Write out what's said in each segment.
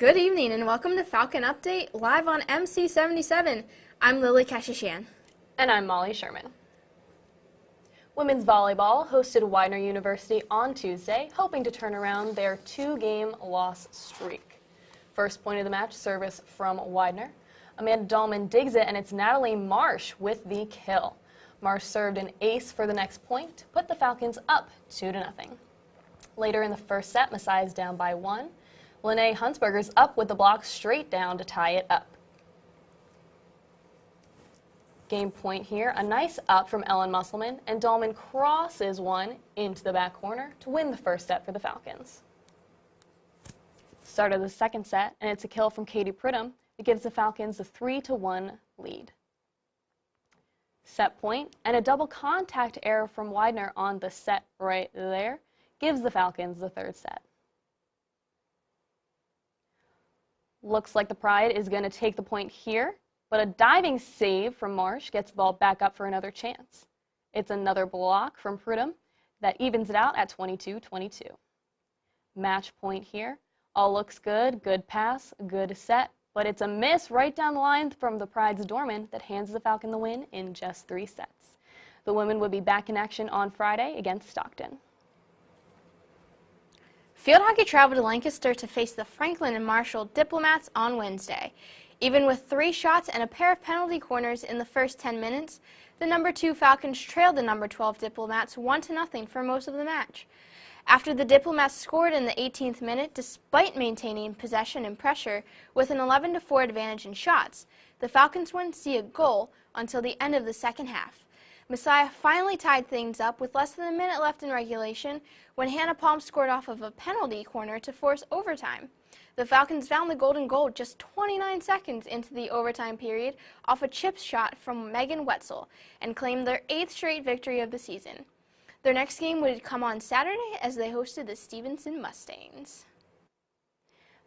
Good evening and welcome to Falcon Update live on MC77. I'm Lily Kashishan. And I'm Molly Sherman. Women's volleyball hosted Widener University on Tuesday, hoping to turn around their two-game loss streak. First point of the match, service from Widener. Amanda Dahlman digs it, and it's Natalie Marsh with the kill. Marsh served an ace for the next point to put the Falcons up 2-0. Later in the first set, Messiah's down by 1. Lene Huntsberger's up with the block straight down to tie it up. Game point here, a nice up from Ellen Musselman, and Dahlman crosses one into the back corner to win the first set for the Falcons. Start of the second set, and it's a kill from Katie Pridham that gives the Falcons the 3-1 lead. Set point, and a double contact error from Widener on the set right there gives the Falcons the third set. Looks like the Pride is going to take the point here, but a diving save from Marsh gets the ball back up for another chance. It's another block from Pridham that evens it out at 22-22. Match point here. All looks good, good pass, good set, but it's a miss right down the line from the Pride's Dorman that hands the Falcon the win in just 3 sets. The women would be back in action on Friday against Stockton. Field hockey traveled to Lancaster to face the Franklin and Marshall Diplomats on Wednesday. Even with 3 shots and a pair of penalty corners in the first 10 minutes, the number 2 Falcons trailed the number 12 Diplomats 1-0 for most of the match. After the Diplomats scored in the 18th minute, despite maintaining possession and pressure with an 11-4 advantage in shots, the Falcons wouldn't see a goal until the end of the second half. Messiah finally tied things up with less than a minute left in regulation when Hannah Palm scored off of a penalty corner to force overtime. The Falcons found the golden goal just 29 seconds into the overtime period off a chip shot from Megan Wetzel and claimed their 8th straight victory of the season. Their next game would come on Saturday as they hosted the Stevenson Mustangs.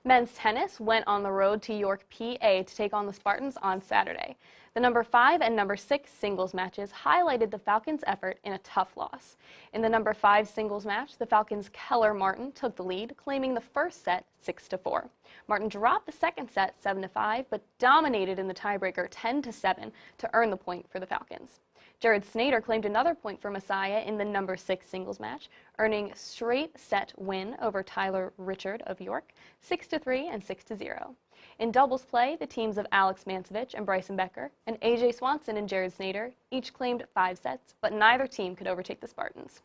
Men's tennis went on the road to York, PA to take on the Spartans on Saturday. The number 5 and number 6 singles matches highlighted the Falcons' effort in a tough loss. In the number 5 singles match, the Falcons' Keller Martin took the lead, claiming the first set 6-4. Martin dropped the second set 7-5, but dominated in the tiebreaker 10-7 to earn the point for the Falcons. Jared Snader claimed another point for Messiah in the number 6 singles match, earning straight set win over Tyler Richard of York, 6-3 and 6-0. In doubles play, the teams of Alex Mancevich and Bryson Becker and AJ Swanson and Jared Snader each claimed 5 sets, but neither team could overtake the Spartans.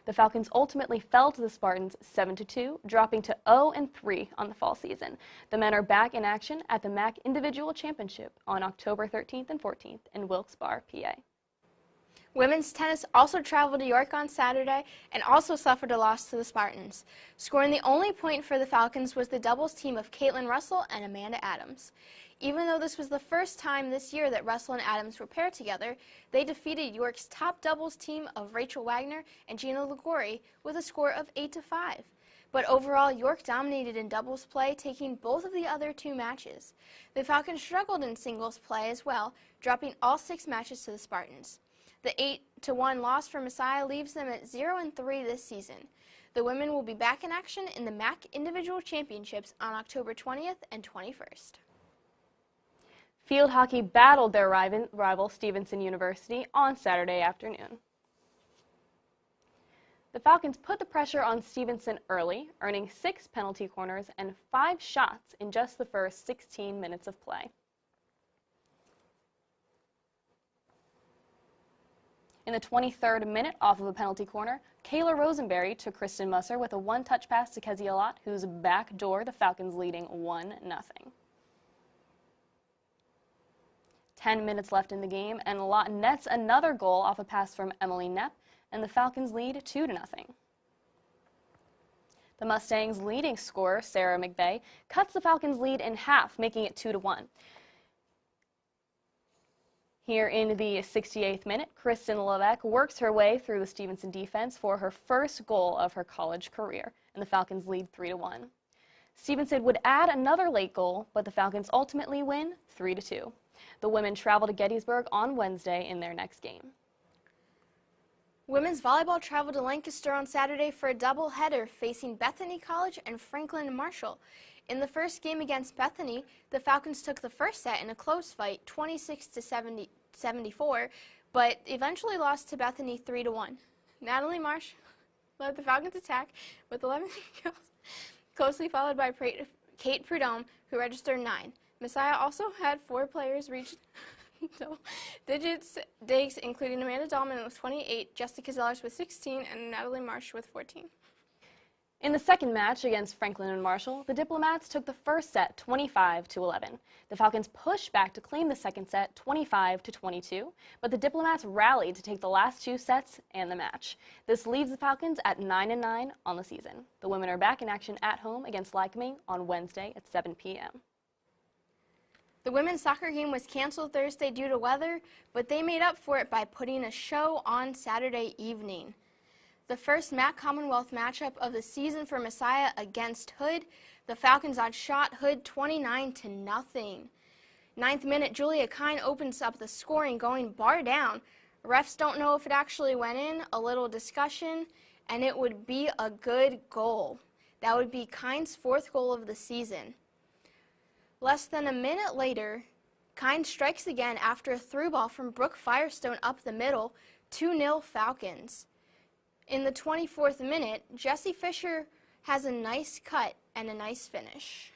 The Falcons ultimately fell to the Spartans 7-2, dropping to 0-3 on the fall season. The men are back in action at the MAC Individual Championship on October 13th and 14th in Wilkes-Barre, PA. Women's tennis also traveled to York on Saturday and also suffered a loss to the Spartans. Scoring the only point for the Falcons was the doubles team of Caitlin Russell and Amanda Adams. Even though this was the first time this year that Russell and Adams were paired together, they defeated York's top doubles team of Rachel Wagner and Gina Ligori with a score of 8-5. But overall, York dominated in doubles play, taking both of the other 2 matches. The Falcons struggled in singles play as well, dropping all 6 matches to the Spartans. The 8-1 loss for Messiah leaves them at 0-3 this season. The women will be back in action in the MAC Individual Championships on October 20th and 21st. Field hockey battled their rival Stevenson University on Saturday afternoon. The Falcons put the pressure on Stevenson early, earning 6 penalty corners and 5 shots in just the first 16 minutes of play. In the 23rd minute, off of a penalty corner, Kayla Rosenberry took Kristen Musser with a 1-touch pass to Kezia Lott, whose backdoor the Falcons leading 1-0. 10 minutes left in the game, and Lott nets another goal off a pass from Emily Knepp, and the Falcons lead 2-0. The Mustangs' leading scorer, Sarah McVeigh, cuts the Falcons' lead in half, making it 2-1. Here in the 68th minute, Kristen Levesque works her way through the Stevenson defense for her first goal of her college career, and the Falcons lead 3-1. Stevenson would add another late goal, but the Falcons ultimately win 3-2. The women travel to Gettysburg on Wednesday in their next game. Women's volleyball traveled to Lancaster on Saturday for a doubleheader facing Bethany College and Franklin and Marshall. In the first game against Bethany, the Falcons took the first set in a close fight, 26-74, but eventually lost to Bethany 3-1. Natalie Marsh led the Falcons' attack with 11 kills, closely followed by Kate Prudhomme, who registered 9. Messiah also had 4 players reach double digits digs, including Amanda Dahlman with 28, Jessica Zellers with 16, and Natalie Marsh with 14. In the second match against Franklin and Marshall, the Diplomats took the first set 25-11. The Falcons pushed back to claim the second set 25-22, but the Diplomats rallied to take the last 2 sets and the match. This leaves the Falcons at 9-9 on the season. The women are back in action at home against Lycoming on Wednesday at 7 p.m. The women's soccer game was canceled Thursday due to weather, but they made up for it by putting a show on Saturday evening. The first MAC Commonwealth matchup of the season for Messiah against Hood, the Falcons outshot Hood 29-0. 9th minute, Julia Kine opens up the scoring, going bar down. Refs don't know if it actually went in, a little discussion, and it would be a good goal. That would be Kine's 4th goal of the season. Less than a minute later, Kine strikes again after a through ball from Brooke Firestone up the middle, 2-0 Falcons. In the 24th minute, Jessie Fisher has a nice cut and a nice finish.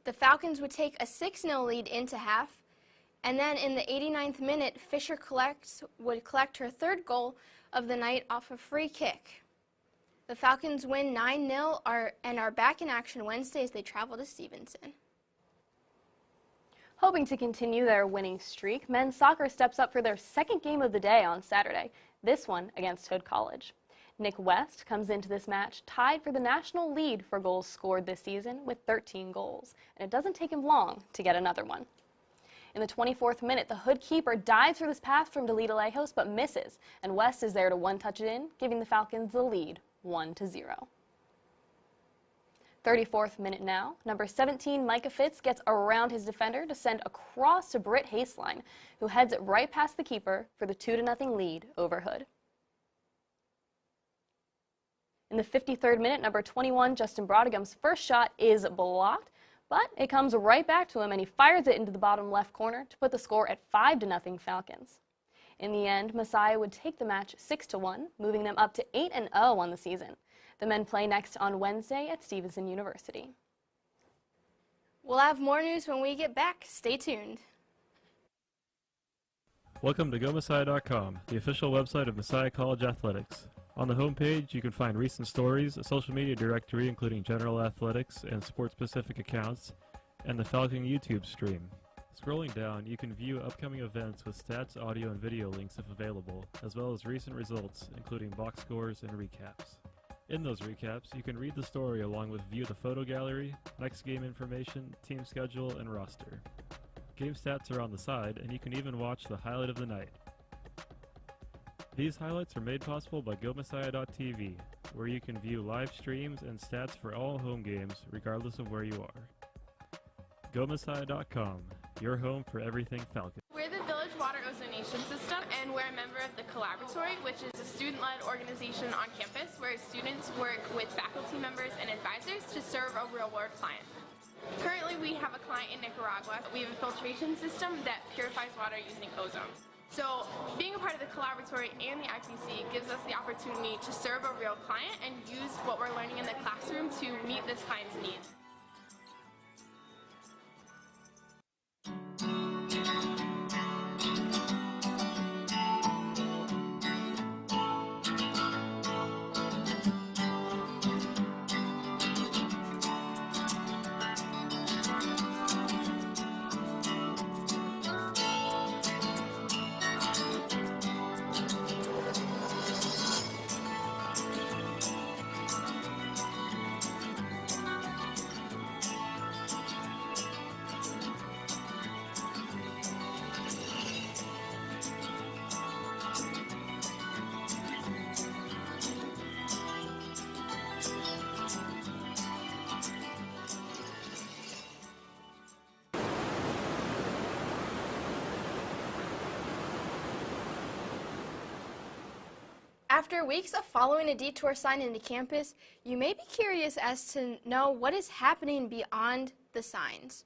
The Falcons would take a 6-0 lead into half, and then in the 89th minute, Fisher would collect her 3rd goal of the night off a free kick. The Falcons win 9-0 and are back in action Wednesday as they travel to Stevenson. Hoping to continue their winning streak, men's soccer steps up for their second game of the day on Saturday, this one against Hood College. Nick West comes into this match tied for the national lead for goals scored this season with 13 goals, and it doesn't take him long to get another one. In the 24th minute, the Hood keeper dives for this pass from Delita Lejos but misses, and West is there to one-touch it in, giving the Falcons the lead 1-0. 34th minute now, number 17 Micah Fitz gets around his defender to send a cross to Britt Haseline, who heads it right past the keeper for the 2-0 lead over Hood. In the 53rd minute, number 21 Justin Brodigam's first shot is blocked, but it comes right back to him and he fires it into the bottom left corner to put the score at 5-0 Falcons. In the end, Messiah would take the match 6-1, moving them up to 8-0 on the season. The men play next on Wednesday at Stevenson University. We'll have more news when we get back. Stay tuned. Welcome to GoMessiah.com, the official website of Messiah College Athletics. On the homepage, you can find recent stories, a social media directory including general athletics and sports-specific accounts, and the Falcon YouTube stream. Scrolling down, you can view upcoming events with stats, audio, and video links if available, as well as recent results, including box scores and recaps. In those recaps, you can read the story along with view the photo gallery, next game information, team schedule, and roster. Game stats are on the side, and you can even watch the highlight of the night. These highlights are made possible by GoMessiah.tv, where you can view live streams and stats for all home games, regardless of where you are. GoMessiah.com, your home for everything Falcon. We're the Village Water Ozonation System, and we're a member of the Collaboratory, which is a student-led organization on campus where students work with faculty members and advisors to serve a real-world client. Currently, we have a client in Nicaragua. We have a filtration system that purifies water using ozone. So being a part of the Collaboratory and the IPC gives us the opportunity to serve a real client and use what we're learning in the classroom to meet this client's needs. After weeks of following a detour sign into campus, you may be curious as to know what is happening beyond the signs.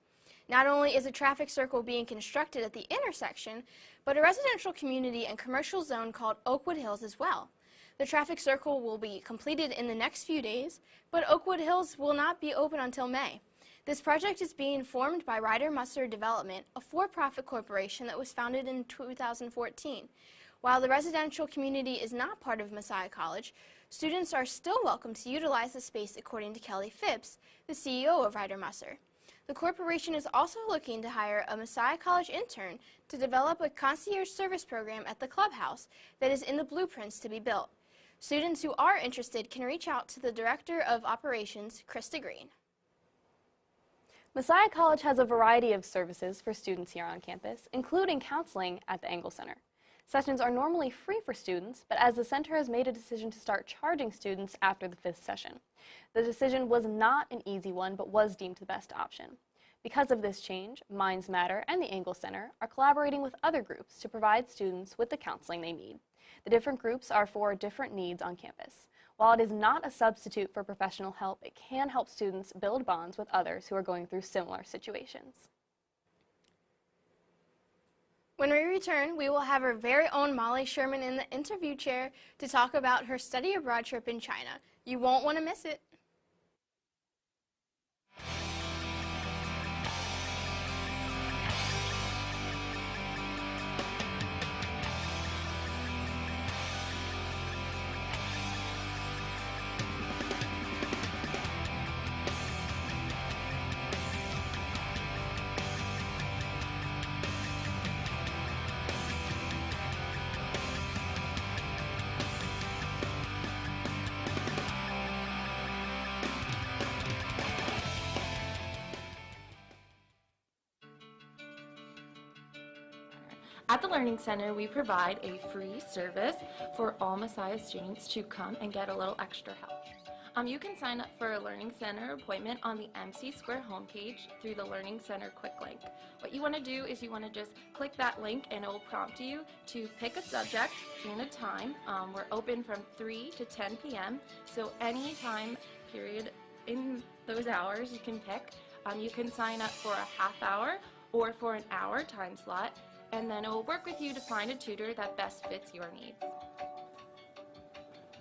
Not only is a traffic circle being constructed at the intersection, but a residential community and commercial zone called Oakwood Hills as well. The traffic circle will be completed in the next few days, but Oakwood Hills will not be open until May. This project is being formed by Ryder Musser Development, a for-profit corporation that was founded in 2014. While the residential community is not part of Messiah College, students are still welcome to utilize the space, according to Kelly Phipps, the CEO of Ryder Musser. The corporation is also looking to hire a Messiah College intern to develop a concierge service program at the clubhouse that is in the blueprints to be built. Students who are interested can reach out to the Director of Operations, Krista Green. Messiah College has a variety of services for students here on campus, including counseling at the Engle Center. Sessions are normally free for students, but as the center has made a decision to start charging students after the 5th session. The decision was not an easy one, but was deemed the best option. Because of this change, Minds Matter and the Engle Center are collaborating with other groups to provide students with the counseling they need. The different groups are for different needs on campus. While it is not a substitute for professional help, it can help students build bonds with others who are going through similar situations. When we return, we will have our very own Molly Sherman in the interview chair to talk about her study abroad trip in China. You won't want to miss it. At the Learning Center, we provide a free service for all Messiah students to come and get a little extra help. You can sign up for a Learning Center appointment on the MC Square homepage through the Learning Center quick link. What you want to do is you want to just click that link and it will prompt you to pick a subject and a time. We're open from 3 to 10 p.m. so any time period in those hours you can pick. You can sign up for a half hour or for an hour time slot, and then it will work with you to find a tutor that best fits your needs.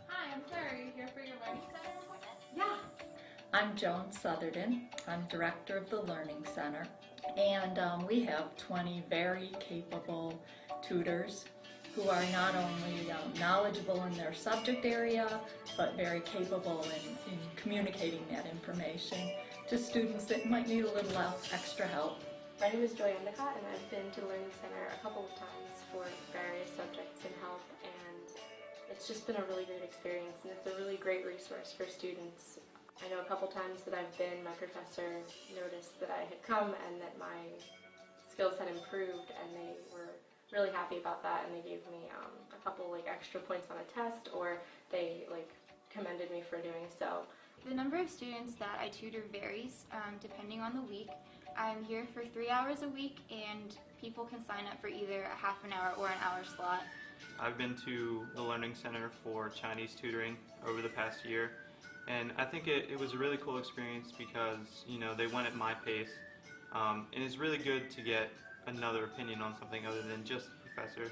Hi, I'm Claire. Are you here for your Learning Center appointment? Yeah. I'm Joan Southerton. I'm director of the Learning Center, and we have 20 very capable tutors who are not only knowledgeable in their subject area, but very capable in communicating that information to students that might need a little extra help. My name is Joy Endicott, and I've been to the Learning Center a couple of times for various subjects and help, and it's just been a really great experience, and it's a really great resource for students. I know a couple times that I've been, my professor noticed that I had come and that my skills had improved, and they were really happy about that, and they gave me a couple extra points on a test, or they commended me for doing so. The number of students that I tutor varies depending on the week. I'm here for 3 hours a week, and people can sign up for either a half an hour or an hour slot. I've been to the Learning Center for Chinese tutoring over the past year, and I think it was a really cool experience because, they went at my pace, and it's really good to get another opinion on something other than just the professor.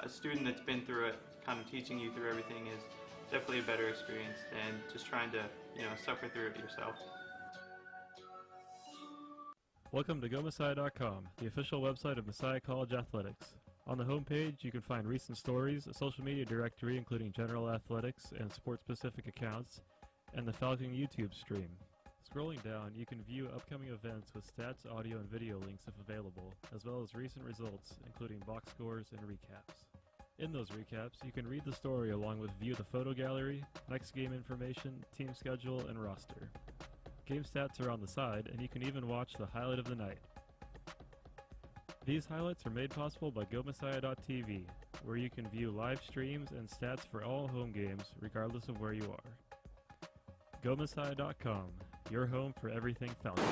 A student that's been through it, kind of teaching you through everything, is definitely a better experience than just trying to, suffer through it yourself. Welcome to GoMessiah.com, the official website of Messiah College Athletics. On the homepage, you can find recent stories, a social media directory including general athletics and sports-specific accounts, and the Falcon YouTube stream. Scrolling down, you can view upcoming events with stats, audio, and video links if available, as well as recent results, including box scores and recaps. In those recaps, you can read the story along with view the photo gallery, next game information, team schedule, and roster. Game stats are on the side, and you can even watch the highlight of the night. These highlights are made possible by GoMessiah.tv, where you can view live streams and stats for all home games, regardless of where you are. GoMessiah.com, your home for everything Falcon.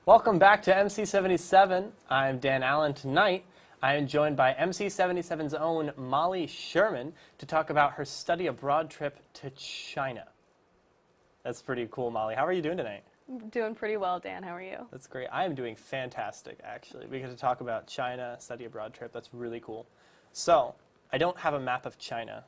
Welcome back to MC77. I'm Dan Allen. Tonight, I am joined by MC77's own Molly Sherman to talk about her study abroad trip to China. That's pretty cool, Molly. How are you doing tonight? Doing pretty well, Dan. How are you? That's great. I am doing fantastic, actually. We get to talk about China, study abroad trip. That's really cool. So, I don't have a map of China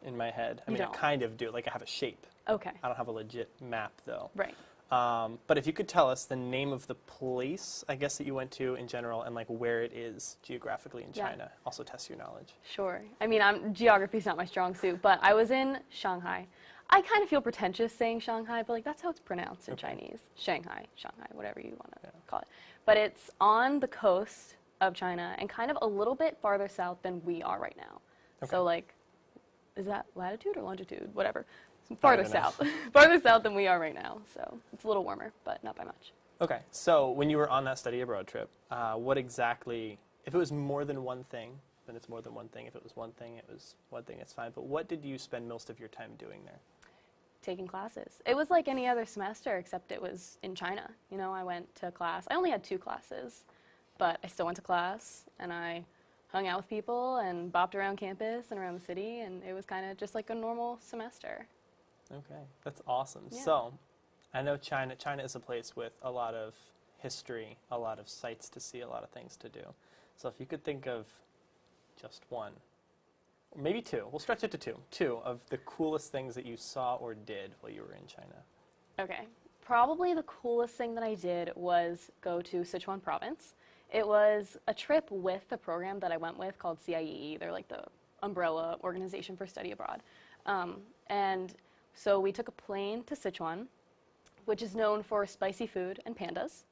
in my head. I mean, I kind of do. Like, I have a shape. Okay. I don't have a legit map, though. Right. But if you could tell us the name of the place, I guess, that you went to in general, and like where it is geographically in China, also test your knowledge. Sure. I mean, geography's not my strong suit, but I was in Shanghai. I kind of feel pretentious saying Shanghai, but like that's how it's pronounced in Chinese. Shanghai, whatever you want to call it. But it's on the coast of China and kind of a little bit farther south than we are right now. So like, is that latitude or longitude? Whatever. Farther south. Farther south than we are right now. So it's a little warmer, but not by much. Okay. So when you were on that study abroad trip, what exactly, if it was more than one thing, then it's more than one thing. If it was one thing, it was one thing, it's fine. But what did you spend most of your time doing there? Taking classes. It was like any other semester, except it was in China. You know, I went to class. I only had 2 classes, but I still went to class, and I hung out with people and bopped around campus and around the city, and it was kind of just like a normal semester. Okay, that's awesome. Yeah. So, I know China is a place with a lot of history, a lot of sights to see, a lot of things to do. So if you could think of just one, or maybe 2, we'll stretch it to 2 of the coolest things that you saw or did while you were in China. Okay, probably the coolest thing that I did was go to Sichuan province. It was a trip with the program that I went with called CIEE. They're like the umbrella organization for study abroad. And so we took a plane to Sichuan, which is known for spicy food and pandas.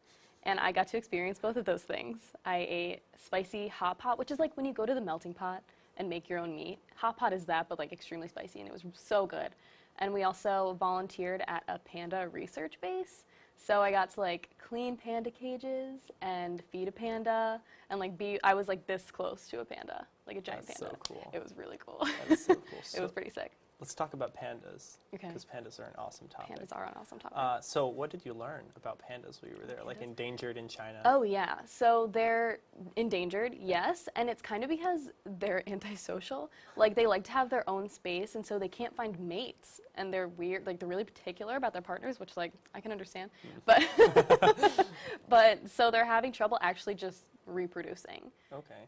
And I got to experience both of those things. I ate spicy hot pot, which is like when you go to the melting pot and make your own meat. Hot pot is that, but like extremely spicy, and it was so good. And we also volunteered at a panda research base. So I got to like clean panda cages and feed a panda, and like I was like this close to a panda, like a giant panda. That's so cool. It was really cool. That's so cool. It was pretty sick. Let's talk about pandas, Okay. because pandas are an awesome topic. Pandas are an awesome topic. So what did you learn about pandas while you were there? Like endangered in China? Oh yeah, so they're endangered, yes, and it's kind of because they're antisocial. Like they like to have their own space, and so they can't find mates, and they're weird. Like they're really particular about their partners, which like I can understand. But but so they're having trouble actually just reproducing. Okay.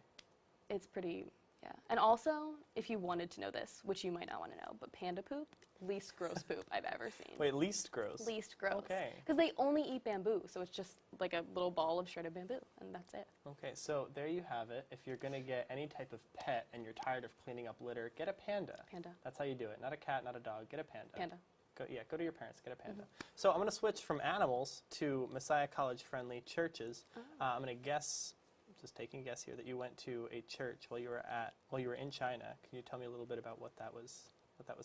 It's pretty. Yeah, and also, if you wanted to know this, which you might not want to know, but panda poop, least gross poop I've ever seen. Wait, least gross? Least gross. Okay. Because they only eat bamboo, so it's just like a little ball of shredded bamboo, and that's it. Okay, so there you have it. If you're going to get any type of pet and you're tired of cleaning up litter, get a panda. Panda. That's how you do it. Not a cat, not a dog. Get a panda. Panda. Go to your parents, get a panda. So I'm going to switch from animals to Messiah College-friendly churches. I'm going to guess, just taking a guess here, that you went to a church while you were in China. Can you tell me a little bit about what that was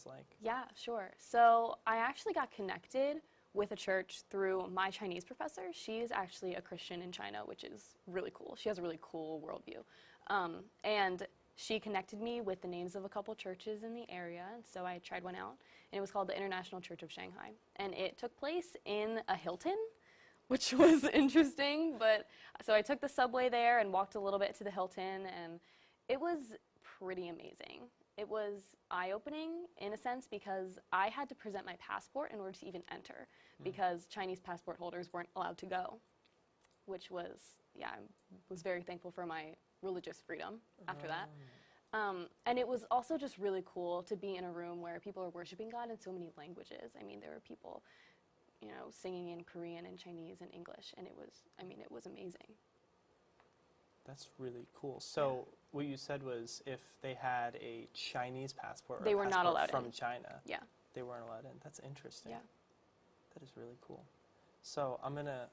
like? Yeah, sure. So I actually got connected with a church through my Chinese professor. She is actually a Christian in China, which is really cool. She has a really cool worldview. And she connected me with the names of a couple churches in the area, and so I tried one out, and it was called the International Church of Shanghai. And it took place in a Hilton, which was interesting, but so I took the subway there and walked a little bit to the Hilton, and it was pretty amazing. It was eye-opening in a sense because I had to present my passport in order to even enter because Chinese passport holders weren't allowed to go, which was, yeah, I was very thankful for my religious freedom after that. And it was also just really cool to be in a room where people are worshiping God in so many languages. I mean, there were people, you know, singing in Korean and Chinese and English, and it was amazing. That's really cool. So what you said was if they had a Chinese passport or they were not allowed from in. China, yeah, they weren't allowed in. That's interesting. Yeah. That is really cool. So I'm going to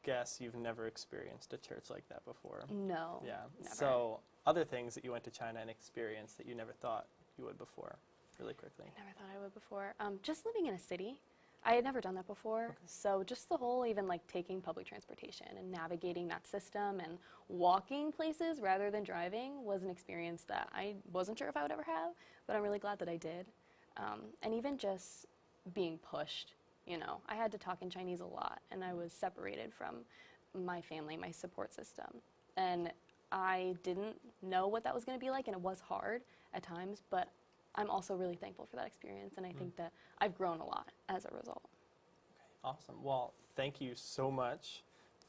guess you've never experienced a church like that before. No. Yeah. Never. So other things that you went to China and experienced that you never thought you would before, really quickly. Never thought I would before. Just living in a city. I had never done that before, okay. So just the whole even like taking public transportation and navigating that system and walking places rather than driving was an experience that I wasn't sure if I would ever have, but I'm really glad that I did. And even just being pushed, I had to talk in Chinese a lot, and I was separated from my family, my support system. And I didn't know what that was going to be like, and it was hard at times, but I'm also really thankful for that experience, and I think that I've grown a lot as a result. Okay, awesome. Well, thank you so much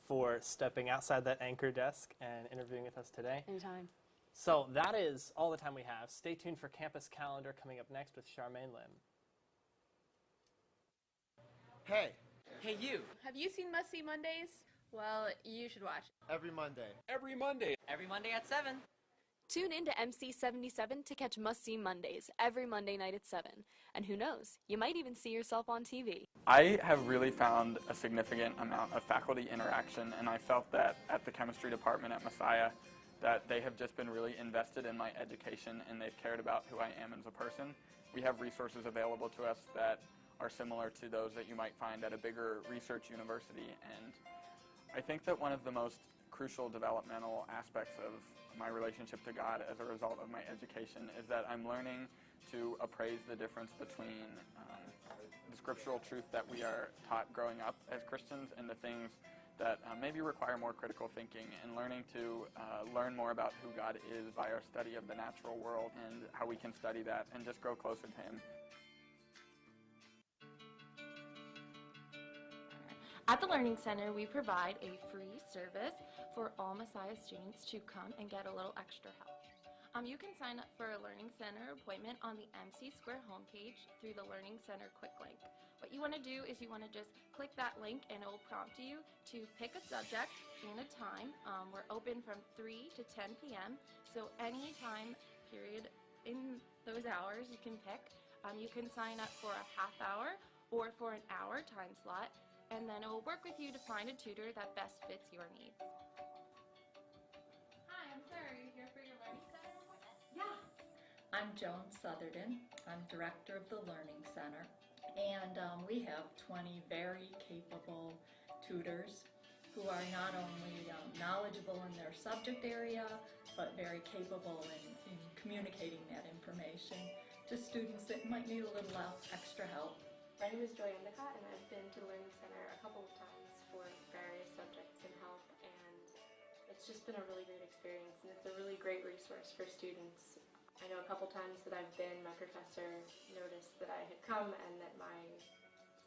for stepping outside that anchor desk and interviewing with us today. Anytime. So that is all the time we have. Stay tuned for Campus Calendar coming up next with Charmaine Lim. Hey. Hey, you. Have you seen Must See Mondays? Well, you should watch. Every Monday. Every Monday. Every Monday at 7. Tune in to MC77 to catch Must See Mondays every Monday night at 7. And who knows, you might even see yourself on TV. I have really found a significant amount of faculty interaction, and I felt that at the chemistry department at Messiah that they have just been really invested in my education, and they've cared about who I am as a person. We have resources available to us that are similar to those that you might find at a bigger research university, and I think that one of the most crucial developmental aspects of my relationship to God as a result of my education is that I'm learning to appraise the difference between the scriptural truth that we are taught growing up as Christians and the things that maybe require more critical thinking, and learning to learn more about who God is by our study of the natural world and how we can study that and just grow closer to Him. At the Learning Center, we provide a free service for all Messiah students to come and get a little extra help. You can sign up for a Learning Center appointment on the MC Square homepage through the Learning Center quick link. What you want to do is you want to just click that link, and it will prompt you to pick a subject and a time. We're open from 3 to 10 p.m., so any time period in those hours you can pick. You can sign up for a half hour or for an hour time slot, and then it will work with you to find a tutor that best fits your needs. Hi, I'm Claire. Are you here for your Learning Center appointment? Yeah. I'm Joan Sutherden. I'm director of the Learning Center, and we have 20 very capable tutors who are not only knowledgeable in their subject area, but very capable in communicating that information to students that might need a little extra help. My name is Joy Endicott, and I've been to the Learning Center a couple of times for various subjects in health, and it's just been a really great experience, and it's a really great resource for students. I know a couple times that I've been, my professor noticed that I had come and that my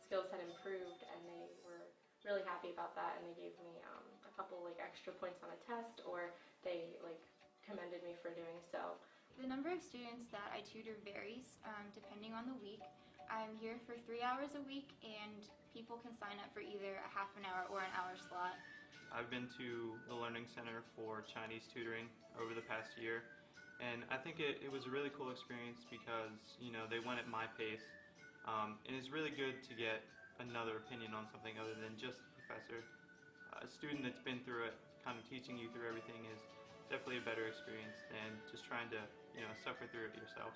skills had improved, and they were really happy about that, and they gave me a couple extra points on a test, or they commended me for doing so. The number of students that I tutor varies depending on the week. I'm here for 3 hours a week, and people can sign up for either a half an hour or an hour slot. I've been to the Learning Center for Chinese tutoring over the past year, and I think it was a really cool experience because, they went at my pace, and it's really good to get another opinion on something other than just the professor. A student that's been through it, kind of teaching you through everything, is definitely a better experience than just trying to, suffer through it yourself.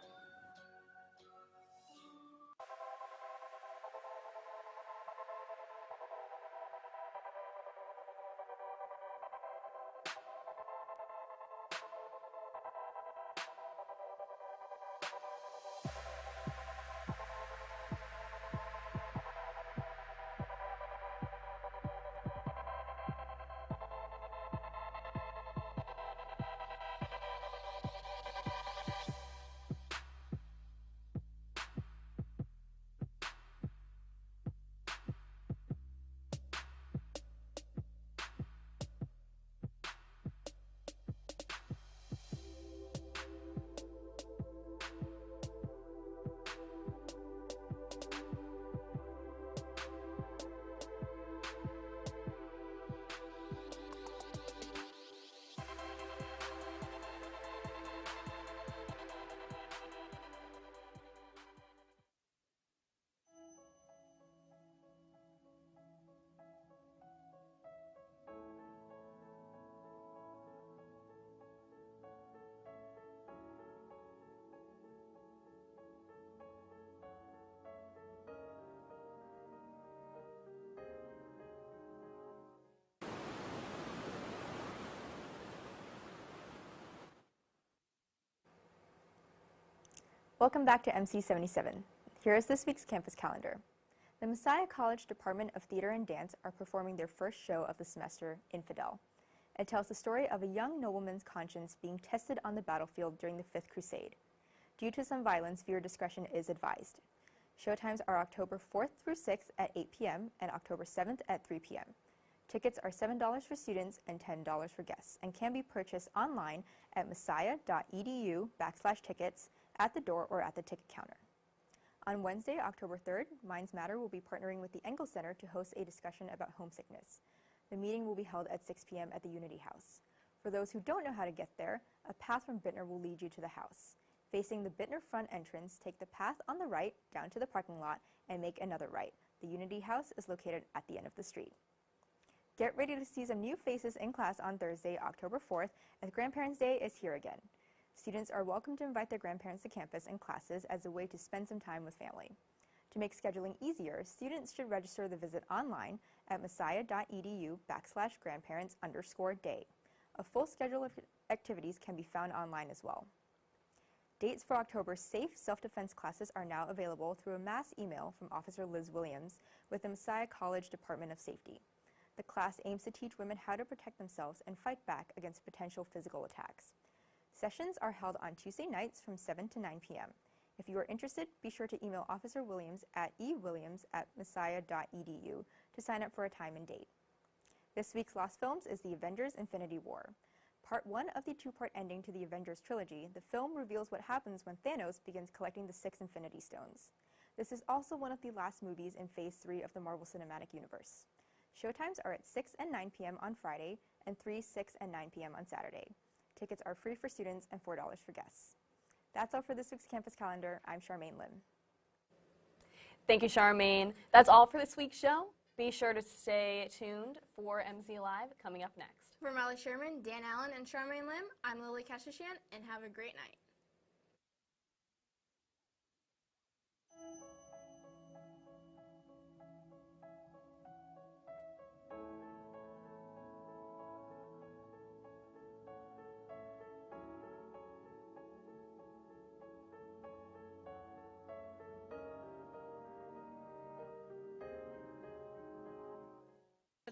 Welcome back to MC77. Here is this week's campus calendar. The Messiah College Department of Theater and Dance are performing their first show of the semester, Infidel. It tells the story of a young nobleman's conscience being tested on the battlefield during the Fifth Crusade. Due to some violence, viewer discretion is advised. Showtimes are October 4th through 6th at 8 p.m. and October 7th at 3 p.m. Tickets are $7 for students and $10 for guests and can be purchased online at messiah.edu/tickets at the door or at the ticket counter. On Wednesday, October 3rd, Minds Matter will be partnering with the Engel Center to host a discussion about homesickness. The meeting will be held at 6 p.m. at the Unity House. For those who don't know how to get there, a path from Bittner will lead you to the house. Facing the Bittner front entrance, take the path on the right down to the parking lot and make another right. The Unity House is located at the end of the street. Get ready to see some new faces in class on Thursday, October 4th, as Grandparents' Day is here again. Students are welcome to invite their grandparents to campus and classes as a way to spend some time with family. To make scheduling easier, students should register the visit online at messiah.edu/grandparents_day. A full schedule of activities can be found online as well. Dates for October's safe self-defense classes are now available through a mass email from Officer Liz Williams with the Messiah College Department of Safety. The class aims to teach women how to protect themselves and fight back against potential physical attacks. Sessions are held on Tuesday nights from 7 to 9 p.m. If you are interested, be sure to email Officer Williams at ewilliams@messiah.edu to sign up for a time and date. This week's Lost Films is The Avengers: Infinity War. Part 1 of the two-part ending to the Avengers trilogy, the film reveals what happens when Thanos begins collecting the 6 Infinity Stones. This is also one of the last movies in Phase 3 of the Marvel Cinematic Universe. Showtimes are at 6 and 9 p.m. on Friday and 3, 6, and 9 p.m. on Saturday. Tickets are free for students and $4 for guests. That's all for this week's campus calendar. I'm Charmaine Lim. Thank you, Charmaine. That's all for this week's show. Be sure to stay tuned for MC Live coming up next. For Molly Sherman, Dan Allen, and Charmaine Lim, I'm Lily Kashashian, and have a great night.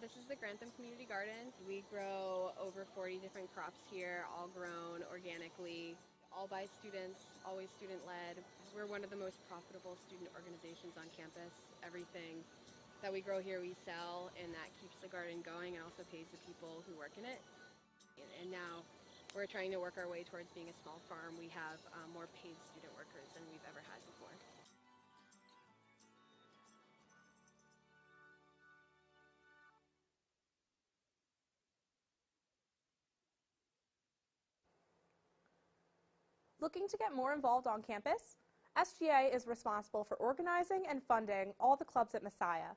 This is the Grantham Community Garden. We grow over 40 different crops here, all grown organically, all by students, always student-led. We're one of the most profitable student organizations on campus. Everything that we grow here we sell, and that keeps the garden going and also pays the people who work in it. And now we're trying to work our way towards being a small farm. We have more paid student workers than we've ever had before. Looking to get more involved on campus? SGA is responsible for organizing and funding all the clubs at Messiah.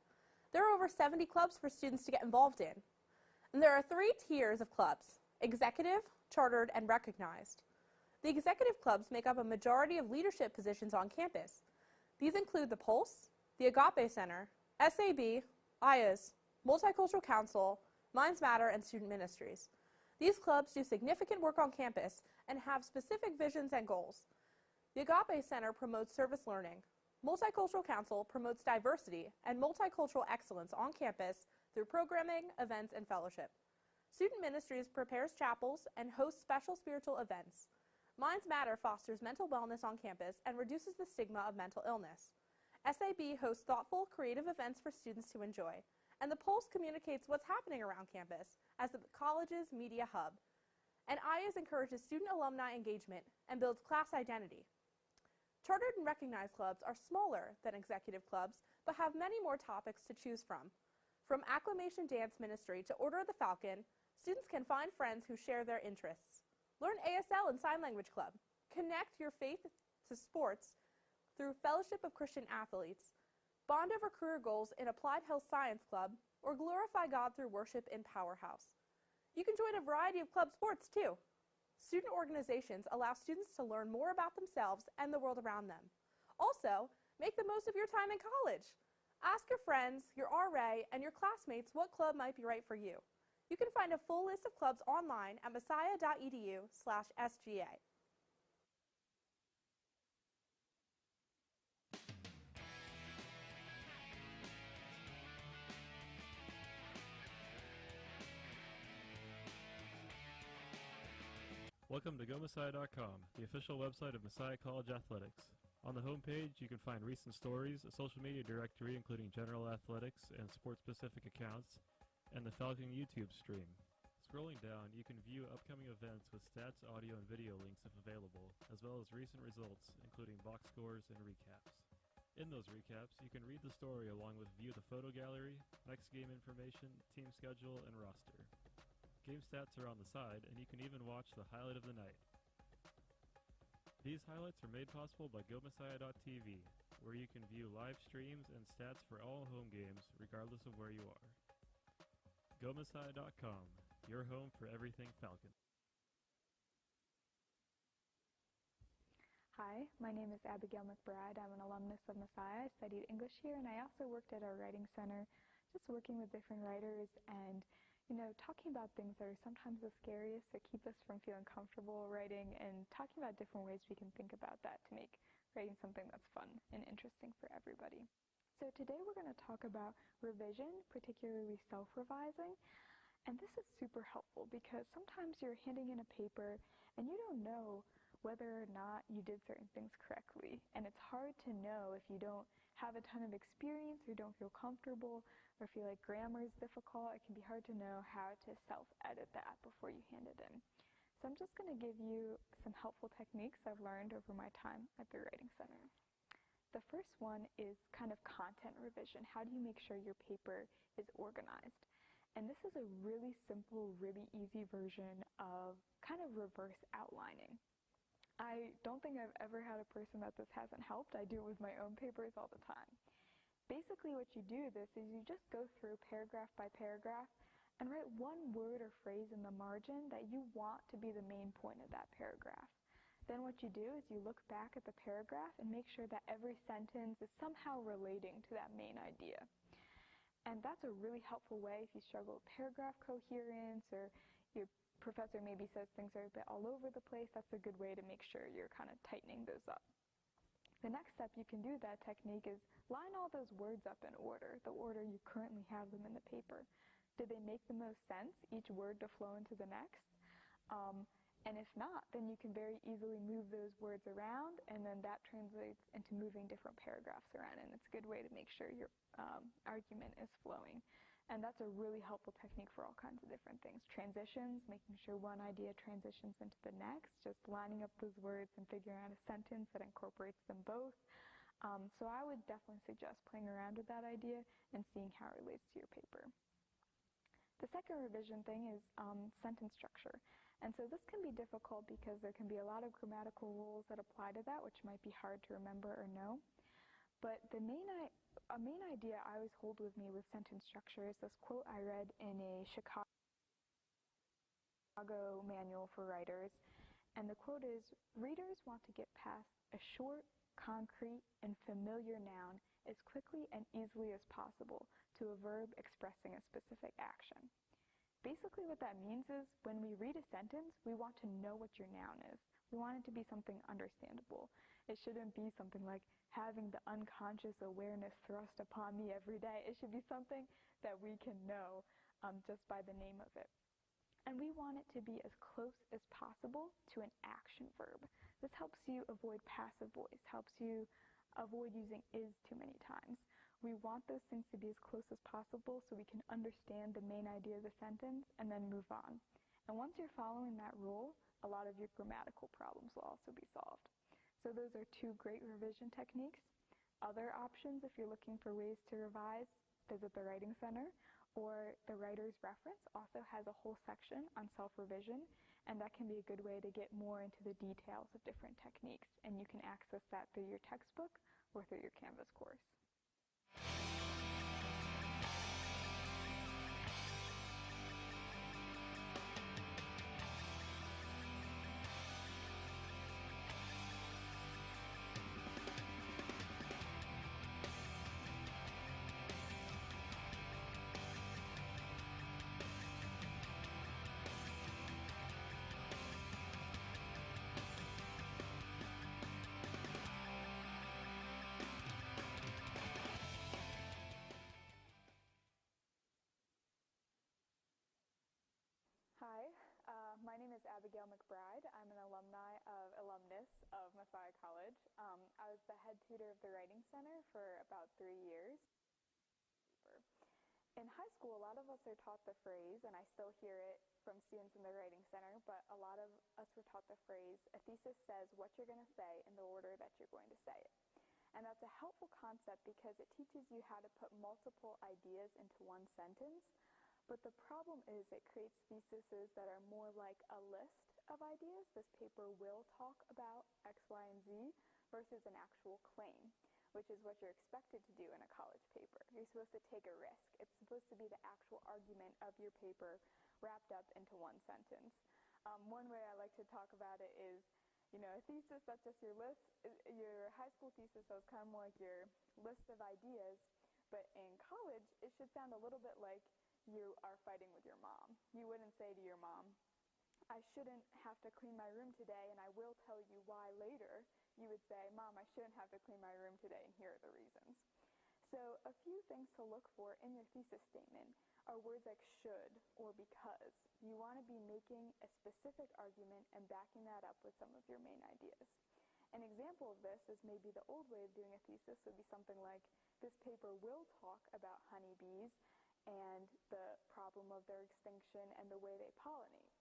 There are over 70 clubs for students to get involved in. And there are 3 tiers of clubs: executive, chartered, and recognized. The executive clubs make up a majority of leadership positions on campus. These include the Pulse, the Agape Center, SAB, IAS, Multicultural Council, Minds Matter, and Student Ministries. These clubs do significant work on campus and have specific visions and goals. The Agape Center promotes service learning. Multicultural Council promotes diversity and multicultural excellence on campus through programming, events, and fellowship. Student Ministries prepares chapels and hosts special spiritual events. Minds Matter fosters mental wellness on campus and reduces the stigma of mental illness. SAB hosts thoughtful, creative events for students to enjoy. And the Pulse communicates what's happening around campus as the college's media hub. And IAS encourages student alumni engagement and builds class identity. Chartered and recognized clubs are smaller than executive clubs, but have many more topics to choose from. From Acclamation Dance Ministry to Order of the Falcon, students can find friends who share their interests. Learn ASL and Sign Language Club. Connect your faith to sports through Fellowship of Christian Athletes. Bond over career goals in Applied Health Science Club, or glorify God through worship in Powerhouse. You can join a variety of club sports too. Student organizations allow students to learn more about themselves and the world around them. Also, make the most of your time in college. Ask your friends, your RA, and your classmates what club might be right for you. You can find a full list of clubs online at messiah.edu/SGA. Welcome to GoMessiah.com, the official website of Messiah College Athletics. On the homepage, you can find recent stories, a social media directory including general athletics and sport-specific accounts, and the Falcon YouTube stream. Scrolling down, you can view upcoming events with stats, audio, and video links if available, as well as recent results, including box scores and recaps. In those recaps, you can read the story along with view the photo gallery, next game information, team schedule, and roster. Game stats are on the side, and you can even watch the highlight of the night. These highlights are made possible by GoMessiah.tv, where you can view live streams and stats for all home games, regardless of where you are. GoMessiah.com, your home for everything Falcon. Hi, my name is Abigail McBride. I'm an alumnus of Messiah. I studied English here, and I also worked at our writing center, just working with different writers and, talking about things that are sometimes the scariest that keep us from feeling comfortable writing, and talking about different ways we can think about that to make writing something that's fun and interesting for everybody. So today we're going to talk about revision, particularly self-revising. And this is super helpful because sometimes you're handing in a paper and you don't know whether or not you did certain things correctly. And it's hard to know if you don't have a ton of experience or don't feel comfortable or feel like grammar is difficult. It can be hard to know how to self-edit that before you hand it in. So I'm just going to give you some helpful techniques I've learned over my time at the Writing Center. The first one is kind of content revision. How do you make sure your paper is organized? And this is a really simple, really easy version of kind of reverse outlining. I don't think I've ever had a person that this hasn't helped. I do it with my own papers all the time. Basically what you do this is you just go through paragraph by paragraph and write one word or phrase in the margin that you want to be the main point of that paragraph. Then what you do is you look back at the paragraph and make sure that every sentence is somehow relating to that main idea. And that's a really helpful way if you struggle with paragraph coherence or your professor maybe says things are a bit all over the place. That's a good way to make sure you're kind of tightening those up. The next step you can do with that technique is line all those words up in order, the order you currently have them in the paper. Do they make the most sense, each word to flow into the next? And if not, then you can very easily move those words around, and then that translates into moving different paragraphs around, and it's a good way to make sure your argument is flowing. And that's a really helpful technique for all kinds of different things. Transitions, making sure one idea transitions into the next, just lining up those words and figuring out a sentence that incorporates them both. So I would definitely suggest playing around with that idea and seeing how it relates to your paper. The second revision thing is sentence structure. And so this can be difficult because there can be a lot of grammatical rules that apply to that, which might be hard to remember or know. But a main idea I always hold with me with sentence structure is this quote I read in a Chicago manual for writers. And the quote is, "Readers want to get past a short, concrete, and familiar noun as quickly and easily as possible to a verb expressing a specific action." Basically what that means is when we read a sentence, we want to know what your noun is. We want it to be something understandable. It shouldn't be something like having the unconscious awareness thrust upon me every day. It should be something that we can know just by the name of it. And we want it to be as close as possible to an action verb. This helps you avoid passive voice, helps you avoid using is too many times. We want those things to be as close as possible so we can understand the main idea of the sentence and then move on. And once you're following that rule, a lot of your grammatical problems will also be solved. So those are two great revision techniques. Other options, if you're looking for ways to revise, visit the Writing Center, or the Writer's Reference also has a whole section on self-revision, and that can be a good way to get more into the details of different techniques, and you can access that through your textbook or through your Canvas course. of Messiah College. I was the head tutor of the Writing Center for about 3 years. In high school, a lot of us are taught the phrase, and I still hear it from students in the Writing Center, but a lot of us were taught the phrase, a thesis says what you're going to say in the order that you're going to say it. And that's a helpful concept because it teaches you how to put multiple ideas into one sentence. But the problem is it creates theses that are more like a list of ideas. This paper will talk about X, Y, and Z versus an actual claim, which is what you're expected to do in a college paper. You're supposed to take a risk. It's supposed to be the actual argument of your paper wrapped up into one sentence. One way I like to talk about it is, you know, a thesis, that's just your list. Your high school thesis, so it's kind of more like your list of ideas. But in college, it should sound a little bit like you are fighting with your mom. You wouldn't say to your mom, I shouldn't have to clean my room today, and I will tell you why later. You would say, Mom, I shouldn't have to clean my room today, and here are the reasons. So a few things to look for in your thesis statement are words like should or because. You want to be making a specific argument and backing that up with some of your main ideas. An example of this is maybe the old way of doing a thesis would be something like, this paper will talk about honeybees and the problem of their extinction and the way they pollinate.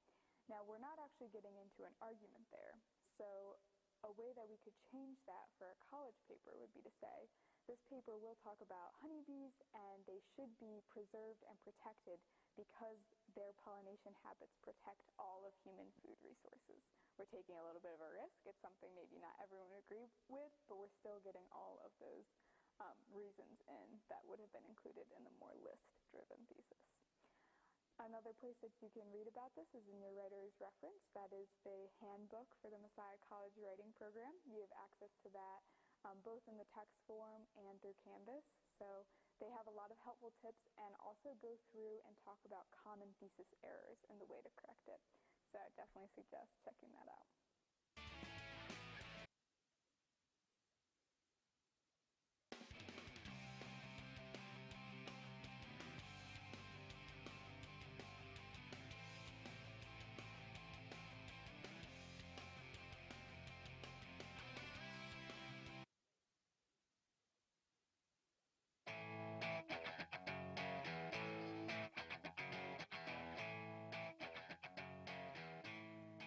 Now, we're not actually getting into an argument there, so a way that we could change that for a college paper would be to say, this paper will talk about honeybees and they should be preserved and protected because their pollination habits protect all of human food resources. We're taking a little bit of a risk. It's something maybe not everyone would agree with, but we're still getting all of those reasons in that would have been included in the more list-driven thesis. Another place that you can read about this is in your writer's reference. That is the handbook for the Messiah College Writing Program. You have access to that both in the text form and through Canvas. So they have a lot of helpful tips and also go through and talk about common thesis errors and the way to correct it. So I definitely suggest checking that out.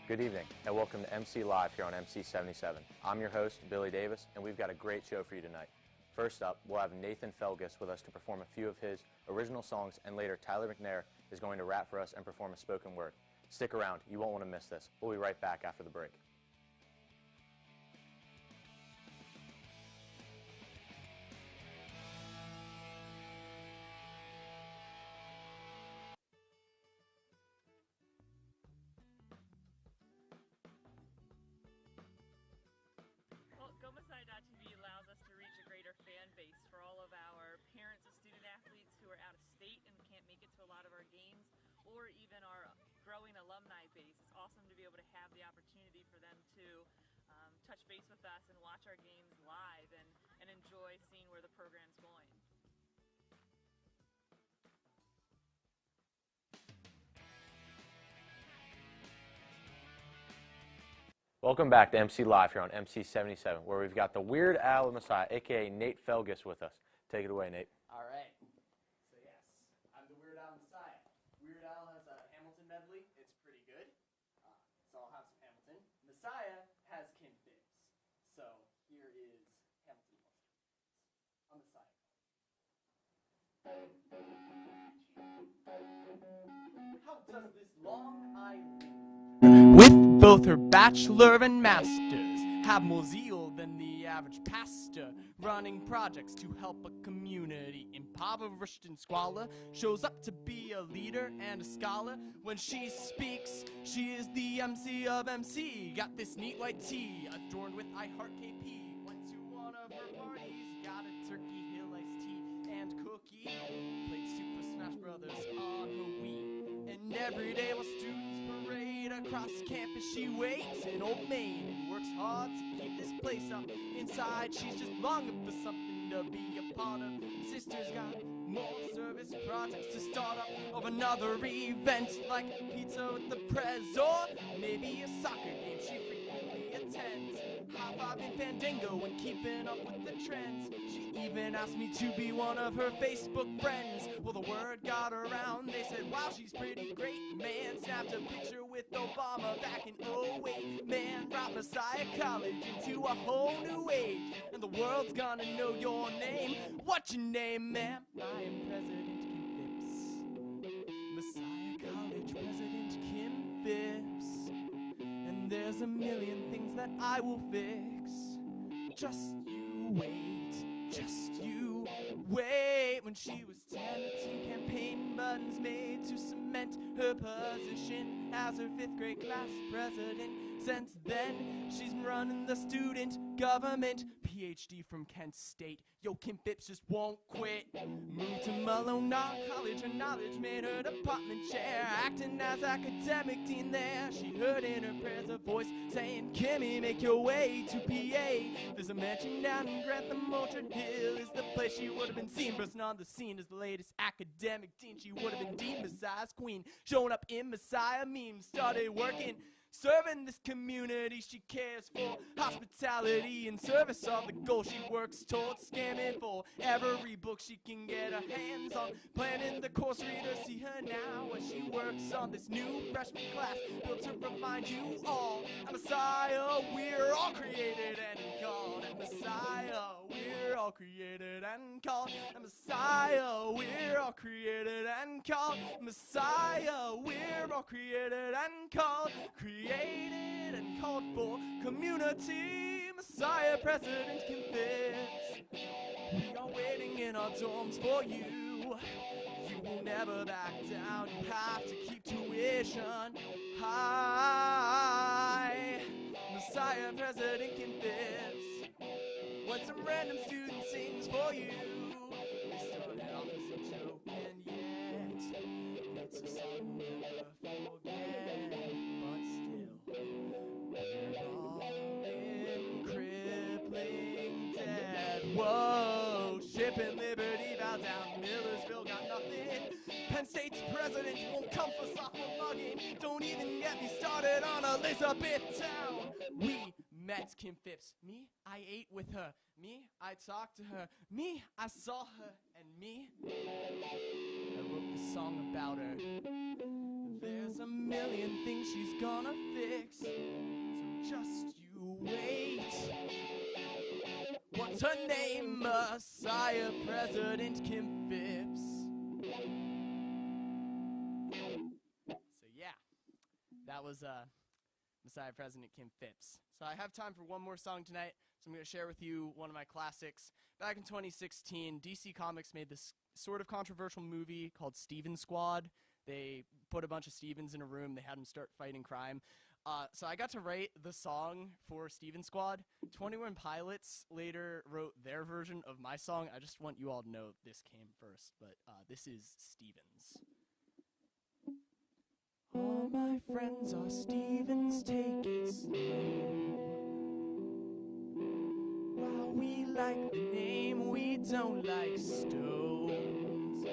Good evening, and welcome to MC Live here on MC77. I'm your host, Billy Davis, and we've got a great show for you tonight. First up, we'll have Nathan Felgus with us to perform a few of his original songs, and later Tyler McNair is going to rap for us and perform a spoken word. Stick around, you won't want to miss this. We'll be right back after the break. GoMessiah.tv allows us to reach a greater fan base for all of our parents of student athletes who are out of state and can't make it to a lot of our games, or even our growing alumni base. It's awesome to be able to have the opportunity for them to touch base with us and watch our games live and enjoy seeing where the program's going. Welcome back to MC Live here on MC77, where we've got the Weird Al of Messiah, a.k.a. Nate Felgus, with us. Take it away, Nate. All right. So yes, I'm the Weird Al Messiah. Weird Al has a Hamilton medley. It's pretty good. So I'll have some Hamilton. Messiah has Kim Fibs. So here is Hamilton on Messiah. How does this Long Island, with both her bachelor and masters, have more zeal than the average pastor, running projects to help a community impoverished and squalor, shows up to be a leader and a scholar. When she speaks, she is the MC of MC. Got this neat white tee adorned with I Heart KP. Went to one of her parties, got a Turkey Hill iced tea and cookie. Played Super Smash Brothers on her Wii. And every day while students parade across campus, she waits in Old Main and works hard to keep this place up. Inside, she's just longing for something to be a part of. Sister's got more service projects to start up, or another event like pizza with the prez, or maybe a soccer game she frequently intends. High-fiving Fandango and keeping up with the trends. She even asked me to be one of her Facebook friends. Well, the word got around, they said, wow, she's pretty great. Man, snapped a picture with Obama back in 08. Man, brought Messiah College into a whole new age. And the world's gonna know your name. What's your name, ma'am? I am President Kim Phipps. Messiah College President Kim Phipps. And there's a million things that I will fix. Just you wait, just you wait. When she was 10, 10 campaign buttons made to cement her position as her 5th grade class president. Since then, she's been running the student government. PhD from Kent State. Yo, Kim Phipps just won't quit. Moved to Malone College, her knowledge made her department chair. Acting as academic dean there, she heard in her prayers a voice saying, Kimmy, make your way to PA. There's a mansion down in Grantham, Orchard Hill is the place she would have been seen. Bursting on the scene as the latest academic dean. She would have been deemed Messiah's queen. Showing up in Messiah memes, started working. Serving this community she cares for, hospitality and service are the goal she works towards. Scamming for every book she can get her hands on, planning the course readers see her now as she works on this new freshman class built to remind you all, a Messiah, we're all created and called. And Messiah, we're all created and called. And Messiah, we're all created and called. Messiah, we're all created and called. Created and called for community. Messiah President Kim Phipps. We are waiting in our dorms for you. You will never back down. You have to keep tuition high. Messiah President Kim Phipps. When some random student sings for you, we started off as a joke, and yet it's a song we'll never forget. But still, we're all in crippling debt. Whoa, shipping Liberty bow down. Millersville got nothing. Penn State's president won't come for sophomore mugging. Don't even get me started on Elizabethtown. We met Kim Phipps. Me, I ate with her. Me, I talked to her. Me, I saw her. And me, I wrote this song about her. There's a million things she's gonna fix, so just you wait. What's her name? Messiah President Kim Phipps. So yeah, that was Messiah President Kim Phipps. So I have time for one more song tonight, so I'm going to share with you one of my classics. Back in 2016, DC Comics made this sort of controversial movie called Steven Squad. They put a bunch of Stevens in a room, they had them start fighting crime. So I got to write the song for Steven Squad. 21 Pilots later wrote their version of my song. I just want you all to know this came first, but this is Stevens. All my friends are Stevens, take it slow. While we like the name, we don't like stones.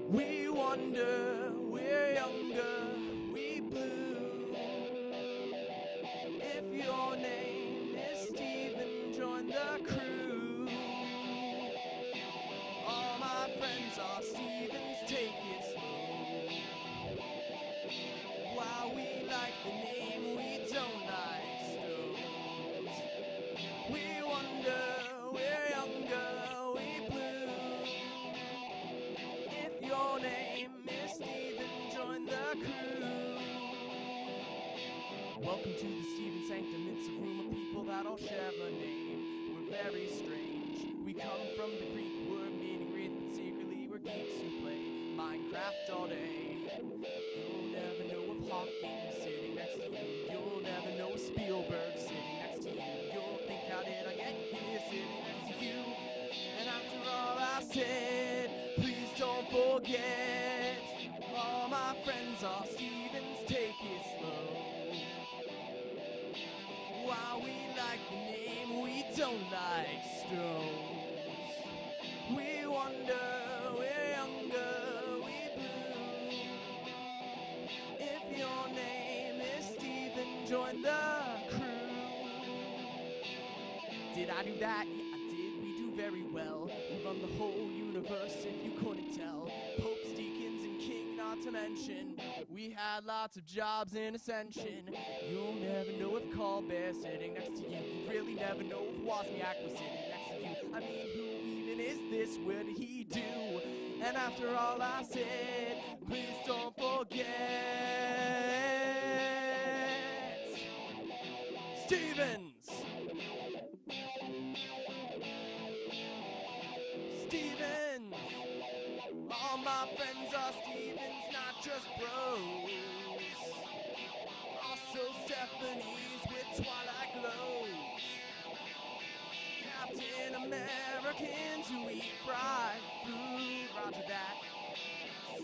We wonder, we're younger, we blue. If your name is Steven, join the crew. All my friends are Stevens, take it slow. While we like the name, we don't like stones. We wonder, we're younger, we blue. If your name is Steven, join the crew. Welcome to the Steven Sanctum. It's a room of people that all share a name. We're very strange. We come from the Greek word meaning read, but secretly we're geeks who play Minecraft all day. You'll never know of Hawking sitting next to you. You'll never know of Spielberg sitting next to you. You'll think, how did I get here sitting next to you? And after all I said, please don't forget, all my friends are Stevens, take it slow. While we like the name, we don't like stones. We wonder, we're younger, we blue. If your name is Steven, join the crew. did I do that? Yeah, I did. We do very well. We run the whole universe, if you couldn't tell. Popes, deacons, and king, not to mention. We had lots of jobs in Ascension. You'll never know if Colbert's sitting next to you. You really never know if Wozniak was sitting next to you. I mean, who even is this? What did he do? And after all I said, please don't forget Stevens! Stevens! All my friends are Stevens, not just bros. Also Stephanie's with Twilight glows. Captain Americans who eat fried food, roger that.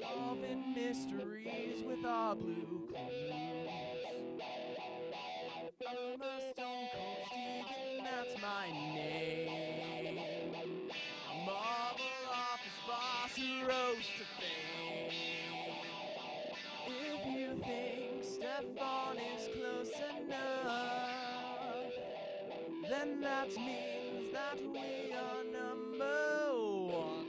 Solving mysteries with our blue clues. I'm a Stone Cold Steven, that's my name. A Marvel office boss who rose to fame. If you think Stefan is close enough, then that means that we are number one.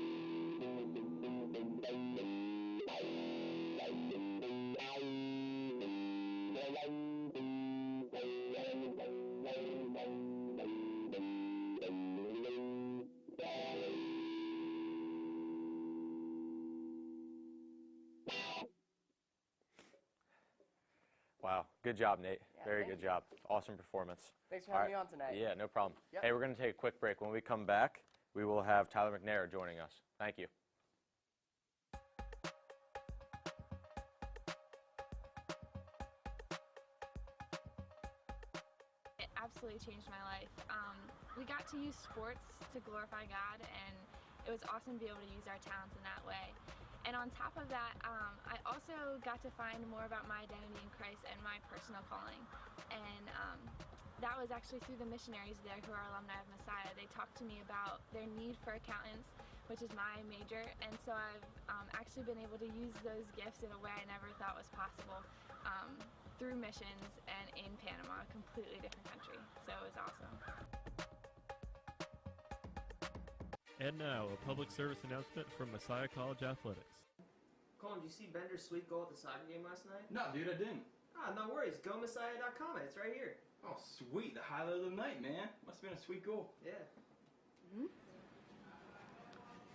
Wow, good job, Nate. Yeah, Very thank good you. job. Awesome performance. Thanks for All having right. me on tonight. Yeah, no problem. Yep. Hey, we're going to take a quick break. When we come back, we will have Tyler McNair joining us. Thank you. It absolutely changed my life. We got to use sports to glorify God, and it was awesome to be able to use our talents in that way. And on top of that, I also got to find more about my identity in Christ and my personal calling. And that was actually through the missionaries there who are alumni of Messiah. They talked to me about their need for accountants, which is my major, and so I've actually been able to use those gifts in a way I never thought was possible through missions and in Panama, a completely different country. So it was awesome. And now, a public service announcement from Messiah College Athletics. Colin, did you see Bender's sweet goal at the soccer game last night? No, dude, I didn't. Ah, no worries. GoMessiah.com. It's right here. Oh, sweet. The highlight of the night, man. Must have been a sweet goal. Yeah.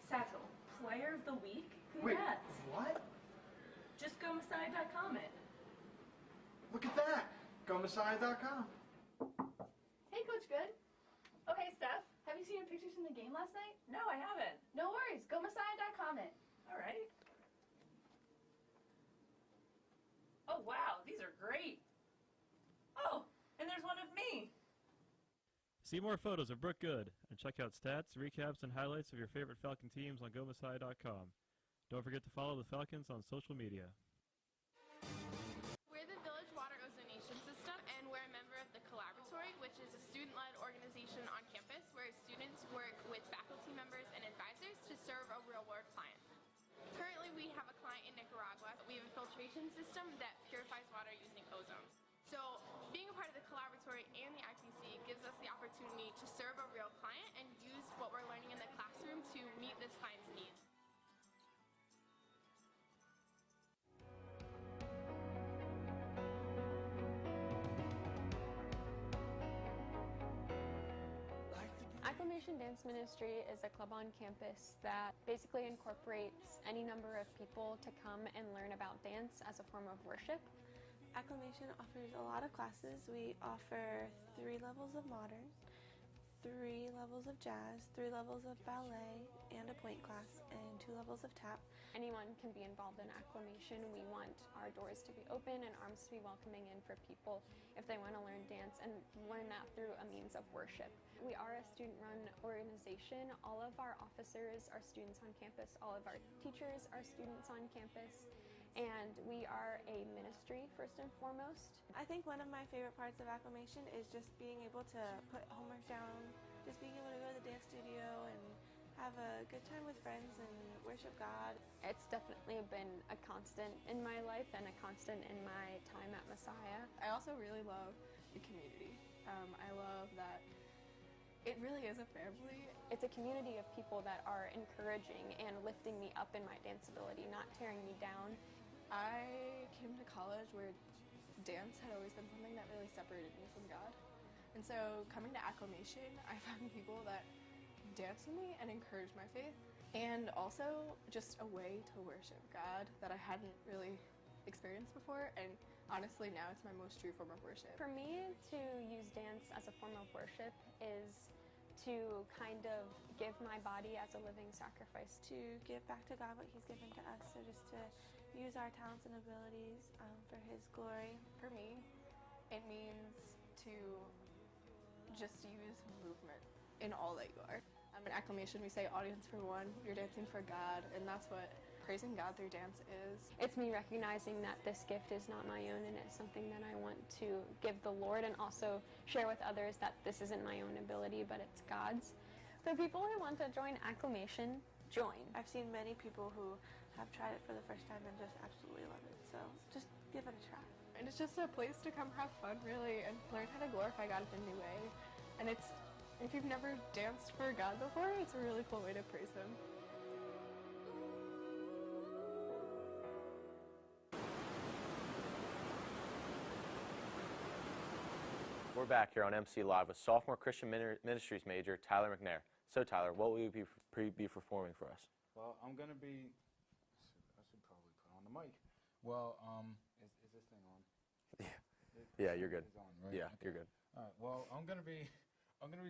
Satchel, player of the week? Wait, Congrats. what? Just go Messiah.com it. Look at that. GoMessiah.com. Hey, Coach Good. Oh, hey, Steph. Have you seen your pictures from the game last night? No, I haven't. No worries. Go Messiah.com it. All right. Oh, wow. These are great. Oh, and there's one of me. See more photos of Brooke Good and check out stats, recaps, and highlights of your favorite Falcon teams on GoMessiah.com. Don't forget to follow the Falcons on social media. We're the Village Water Ozonation System, and we're a member of the Collaboratory, which is a student-led organization on campus where students work with faculty members and advisors to serve a real-world client. Currently, we have a client in Nicaragua. We have a filtration system that purifies water using ozone. So, being a part of the Collaboratory and the IPC gives us the opportunity to serve a real client and use what we're learning in the classroom to meet this client's needs. Acclamation Dance Ministry is a club on campus that basically incorporates any number of people to come and learn about dance as a form of worship. Acclamation offers a lot of classes. We offer 3 levels of modern, 3 levels of jazz, 3 levels of ballet, and a point class, and 2 levels of tap. Anyone can be involved in Acclamation. We want our doors to be open and arms to be welcoming in for people if they want to learn dance and learn that through a means of worship. We are a student-run organization. All of our officers are students on campus. All of our teachers are students on campus. And we are a ministry, first and foremost. I think one of my favorite parts of Acclamation is just being able to put homework down, just being able to go to the dance studio and have a good time with friends and worship God. It's definitely been a constant in my life and a constant in my time at Messiah. I also really love the community. I love that It really is a family. It's a community of people that are encouraging and lifting me up in my dance ability, not tearing me down. I came to college where dance had always been something that really separated me from God. And so coming to Acclamation, I found people that danced with me and encouraged my faith, and also just a way to worship God that I hadn't really experienced before, and honestly now it's my most true form of worship. For me, to use dance as a form of worship is to kind of give my body as a living sacrifice. To give back to God what He's given to us, so just to use our talents and abilities for His glory. For me, it means to just use movement in all that you are. In Acclamation, we say audience for one, you're dancing for God, and that's what praising God through dance is. It's me recognizing that this gift is not my own and it's something that I want to give the Lord, and also share with others that this isn't my own ability, but it's God's. For people who want to join Acclamation, join. I've seen many people who have tried it for the first time and just absolutely love it, so just give it a try. And it's just a place to come have fun, really, and learn how to glorify God in a new way. And it's, if you've never danced for God before, it's a really cool way to praise Him. We're back here on MC Live with sophomore Christian Ministries major Tyler McNair. So Tyler, what will you be performing for us? Well, I'm going to be, I should probably put on the mic. Well, is this thing on? Yeah, you're good. It's on, right? Yeah, okay. You're good. All right, well, I'm going to be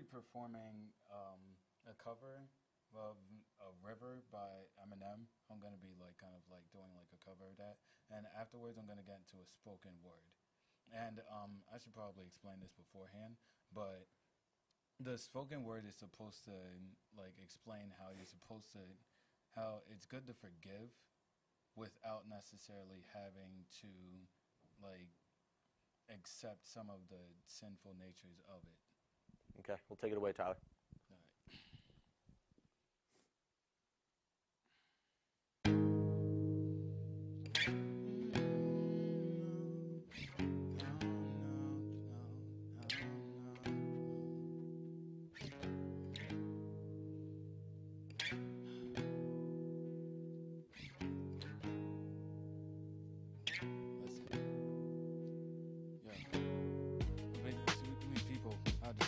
performing a cover of A River by Eminem. I'm going to be kind of doing a cover of that. And afterwards, I'm going to get into a spoken word. And I should probably explain this beforehand, but the spoken word is supposed to explain how you're supposed to, how it's good to forgive without necessarily having to accept some of the sinful natures of it. Okay, we'll take it away, Tyler.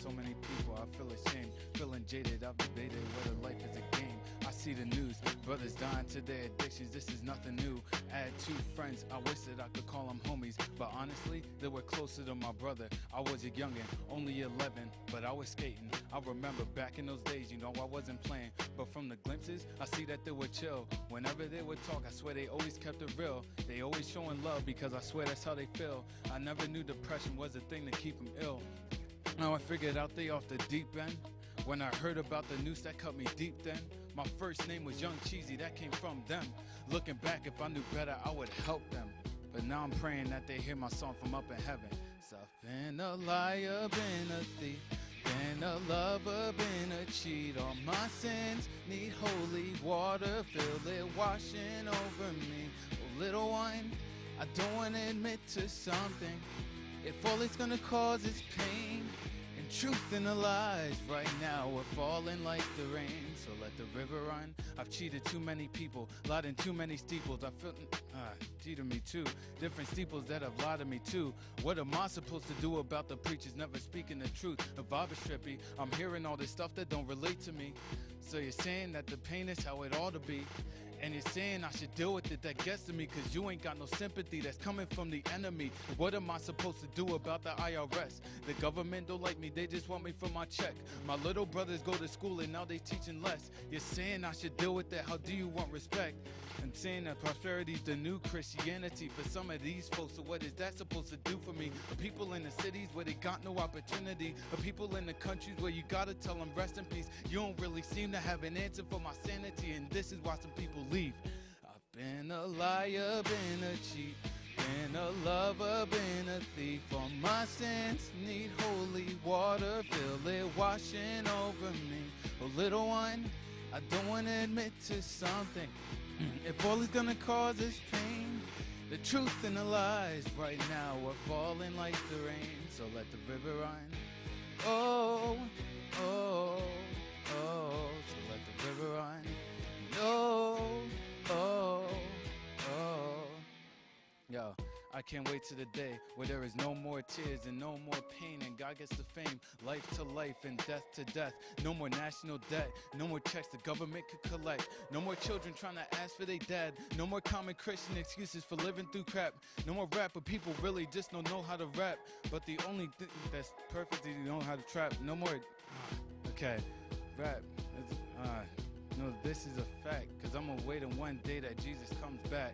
So many people, I feel ashamed, feeling jaded, I've debated whether life is a game. I see the news, brothers dying to their addictions, this is nothing new. I had 2 friends, I wish that I could call them homies, but honestly, they were closer to my brother. I was a youngin', only 11, but I was skating. I remember back in those days, I wasn't playing, but from the glimpses, I see that they were chill. Whenever they would talk, I swear they always kept it real. They always showing love because I swear that's how they feel. I never knew depression was a thing to keep them ill. Now I figured out they off the deep end. When I heard about the news, that cut me deep then. My first name was Young Cheesy, that came from them. Looking back, if I knew better, I would help them. But now I'm praying that they hear my song from up in heaven. So I've been a liar, been a thief, been a lover, been a cheat. All my sins need holy water, feel it washing over me. Oh little one, I don't want to admit to something. If all it's gonna cause is pain, and truth and the lies, right now we're falling like the rain. So let the river run. I've cheated too many people, lied in too many steeples. I feel cheated me too. Different steeples that have lied to me too. What am I supposed to do about the preachers never speaking the truth? The vibe is trippy. I'm hearing all this stuff that don't relate to me. So you're saying that the pain is how it ought to be, and you're saying I should deal with it, that gets to me, cause you ain't got no sympathy that's coming from the enemy. What am I supposed to do about the IRS? The government don't like me, they just want me for my check. My little brothers go to school and now they teaching less. You're saying I should deal with that, how do you want respect? I'm saying that prosperity's the new Christianity for some of these folks, so what is that supposed to do for me? The people in the cities where they got no opportunity, the people in the countries where you gotta tell them rest in peace. You don't really seem to have an answer for my sanity, and this is why some people leave. I've been a liar, been a cheat, been a lover, been a thief. All my sins need holy water, feel it washing over me. Oh little one, I don't want to admit to something. If all it's gonna cause is pain, the truth and the lies, right now we're falling like the rain. So let the river run. Oh, oh, oh, so let the river run. No, oh, oh. Yo, I can't wait to the day where there is no more tears and no more pain, and God gets the fame, life to life and death to death. No more national debt, no more checks the government could collect, no more children trying to ask for their dad, no more common Christian excuses for living through crap, no more rap where people really just don't know how to rap, but the only thing that's perfect is you know how to trap. No more, okay, rap, no, this is a fact, cause I'm gonna wait on one day that Jesus comes back.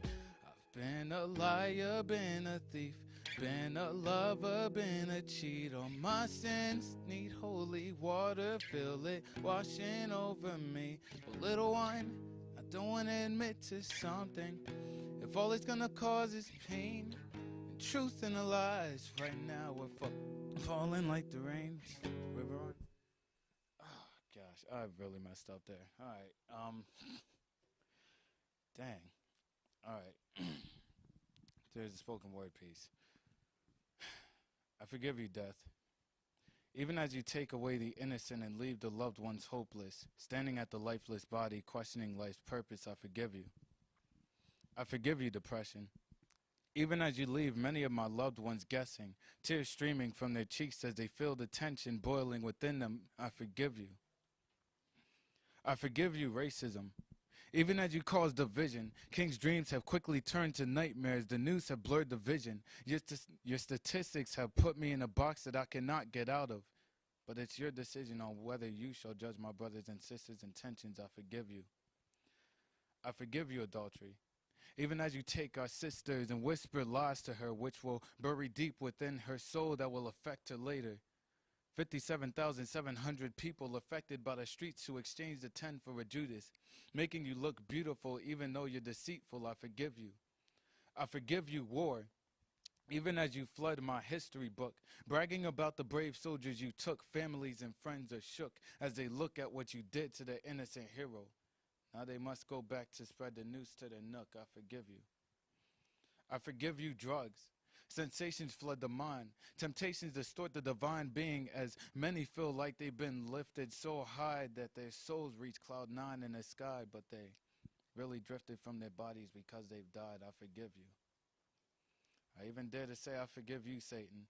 Been a liar, been a thief, been a lover, been a cheat. All my sins need holy water, feel it washing over me. But little one, I don't want to admit to something. If all it's gonna cause is pain and truth and the lies, right now we're falling like the rain. River on. Oh gosh, I really messed up there. All right, dang. All right. There's a spoken word piece. I forgive you, death. Even as you take away the innocent and leave the loved ones hopeless, standing at the lifeless body, questioning life's purpose, I forgive you. I forgive you, depression. Even as you leave many of my loved ones guessing, tears streaming from their cheeks as they feel the tension boiling within them, I forgive you. I forgive you, racism. Even as you cause division, king's dreams have quickly turned to nightmares. The news have blurred the vision. Your statistics have put me in a box that I cannot get out of. But it's your decision on whether you shall judge my brothers and sisters' intentions. I forgive you. I forgive you, adultery. Even as you take our sisters and whisper lies to her, which will bury deep within her soul that will affect her later. 57,700 people affected by the streets who exchanged the 10 for a Judas, making you look beautiful even though you're deceitful. I forgive you. I forgive you, war. Even as you flood my history book, bragging about the brave soldiers you took, families and friends are shook as they look at what you did to their innocent hero. Now they must go back to spread the news to their nook. I forgive you. I forgive you, drugs. Sensations flood the mind. Temptations distort the divine being as many feel like they've been lifted so high that their souls reach cloud 9 in the sky, but they really drifted from their bodies because they've died. I forgive you. I even dare to say I forgive you, Satan.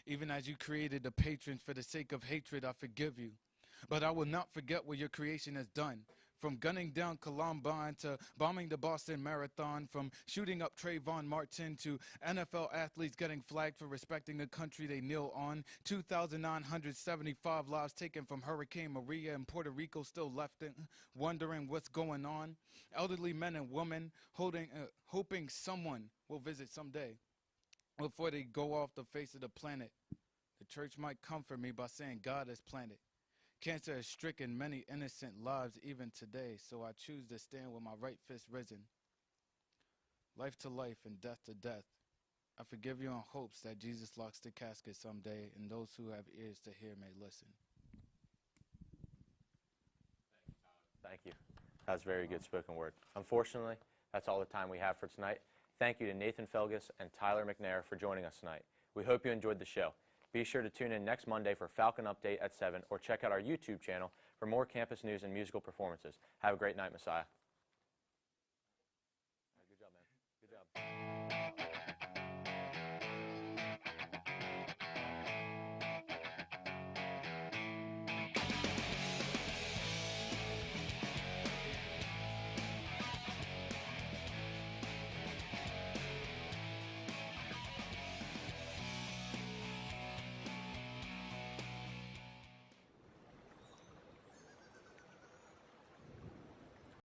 Even as you created the patrons for the sake of hatred, I forgive you. But I will not forget what your creation has done. From gunning down Columbine to bombing the Boston Marathon, from shooting up Trayvon Martin to NFL athletes getting flagged for respecting the country they kneel on, 2,975 lives taken from Hurricane Maria in Puerto Rico still left wondering what's going on, elderly men and women hoping someone will visit someday before they go off the face of the planet. The church might comfort me by saying God has planted. Cancer has stricken many innocent lives even today, so I choose to stand with my right fist risen. Life to life and death to death. I forgive you in hopes that Jesus locks the casket someday, and those who have ears to hear may listen. Thank you. That was very good spoken word. Unfortunately, that's all the time we have for tonight. Thank you to Nathan Felgus and Tyler McNair for joining us tonight. We hope you enjoyed the show. Be sure to tune in next Monday for Falcon Update at 7, or check out our YouTube channel for more campus news and musical performances. Have a great night, Messiah. Good job, man. Good job.